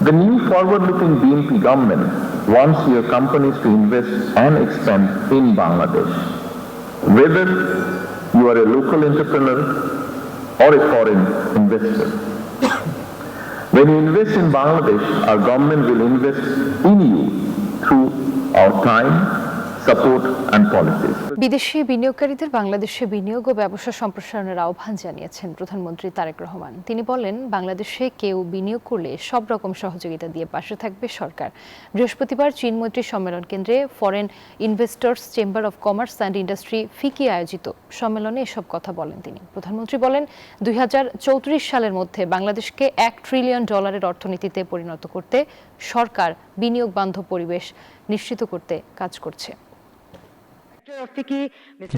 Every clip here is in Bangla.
The new forward-looking BNP government wants your companies to invest and expand in Bangladesh. Whether you are a local entrepreneur or a foreign investor. When you invest in Bangladesh, our government will invest in you through our time, support and policies. বিদেশি বিনিয়োগকারীদের বাংলাদেশে বিনিয়োগ ও ব্যবসা সম্প্রসারণের আহ্বান জানিয়েছেন প্রধানমন্ত্রী তারেক রহমান। তিনি বলেন, বাংলাদেশে কেউ বিনিয়োগ করলে সব রকম সহযোগিতা দিয়ে পাশে থাকবে সরকার। বৃহস্পতিবার চীন মৈত্রী সম্মেলন কেন্দ্রে foreign investors chamber of commerce and industry FICCI আয়োজিত সম্মেলনে এসব কথা বলেন তিনি। প্রধানমন্ত্রী বলেন, 2034 সালের মধ্যে বাংলাদেশকে $1 ট্রিলিয়ন অর্থনীতিতে পরিণত করতে সরকার বিনিয়োগ বান্ধব পরিবেশ নিশ্চিত করতে কাজ করছে।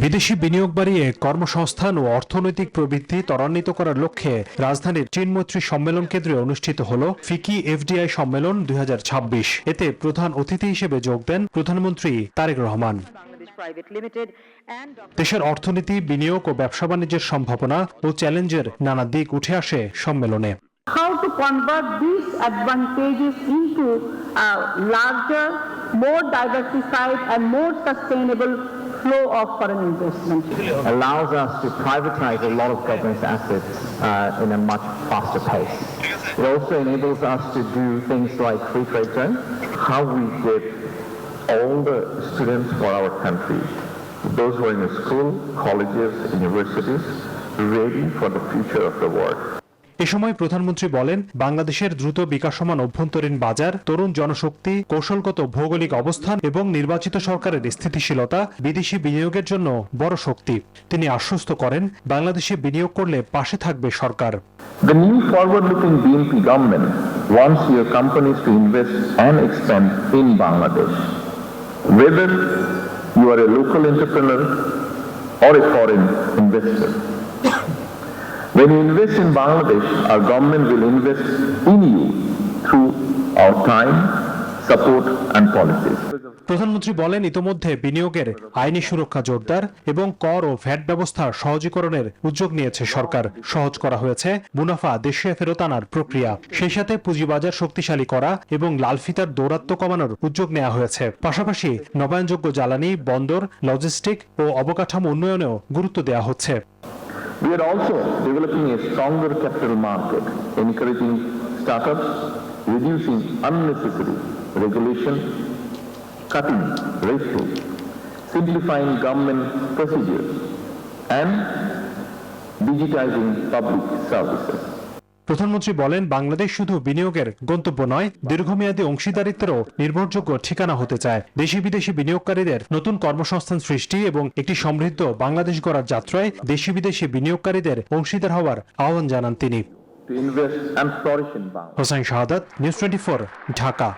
বিদেশি বিনিয়োগ বাড়িয়ে কর্মসংস্থান ও অর্থনৈতিক প্রবৃদ্ধি ত্বরান্বিত করার লক্ষ্যে রাজধানীর চীন মৈত্রী সম্মেলন কেন্দ্রে অনুষ্ঠিত হল ফিকি এফডিআই সম্মেলন 2026। এতে প্রধান অতিথি হিসেবে যোগ দেন প্রধানমন্ত্রী তারেক রহমান। দেশের অর্থনীতি, বিনিয়োগ ও ব্যবসা বাণিজ্যের সম্ভাবনা ও চ্যালেঞ্জের নানা দিক উঠে আসে সম্মেলনে। How to convert these advantages into a larger, more diversified and more sustainable flow of foreign investment. Allows us to privatize a lot of government assets in a much faster pace. It also enables us to do things like free trade zone, how we get all the students for our country, those who are in the school, colleges, universities, ready for the future of the world. এ সময় প্রধানমন্ত্রী বলেন, বাংলাদেশের দ্রুত বিকাশমান অভ্যন্তরীণ বাজার, তরুণ জনশক্তি, কৌশলগত ভৌগোলিক অবস্থান এবং নির্বাচিত সরকারের স্থিতিশীলতা বিদেশি বিনিয়োগের জন্য বড় শক্তি। তিনি আশ্বস্ত করেন, বাংলাদেশে বিনিয়োগ করলে পাশে থাকবে সরকার। The new forward-looking BNP government wants your companies to invest and expand in Bangladesh. Whether you are a local entrepreneur or a foreign investor. When you invest in Bangladesh, our government will invest in you through our time, support and policies. প্রধানমন্ত্রী বলেন, ইতোমধ্যে বিনিয়োগের আইনি সুরক্ষা জোরদার এবং কর ও ভ্যাট ব্যবস্থা সহজীকরণের উদ্যোগ নিয়েছে সরকার। সহজ করা হয়েছে মুনাফা দেশে ফেরত আনার প্রক্রিয়া। সেই সাথে পুঁজিবাজার শক্তিশালী করা এবং লালফিতার দৌরাত্ম্য কমানোর উদ্যোগ নেওয়া হয়েছে। পাশাপাশি নবায়নযোগ্য জ্বালানি, বন্দর, লজিস্টিক ও অবকাঠামো উন্নয়নেও গুরুত্ব দেওয়া হচ্ছে। We are also developing a stronger capital market, encouraging startups, reducing unnecessary regulation, cutting red tape, simplifying government procedures, and digitizing public services. প্রধানমন্ত্রী বলেন, বাংলাদেশ শুধু বিনিয়োগের গন্তব্য নয়, দীর্ঘমেয়াদী অংশীদারিত্বেরও নির্ভরযোগ্য ঠিকানা হতে চায়। দেশি বিদেশি বিনিয়োগকারীদের নতুন কর্মসংস্থান সৃষ্টি এবং একটি সমৃদ্ধ বাংলাদেশ গড়ার যাত্রায় দেশি বিদেশি বিনিয়োগকারীদের অংশীদার হওয়ার আহ্বান জানান তিনি। To invest and flourish in Bangladesh. Hossain Shahadat, news 24, Dhaka.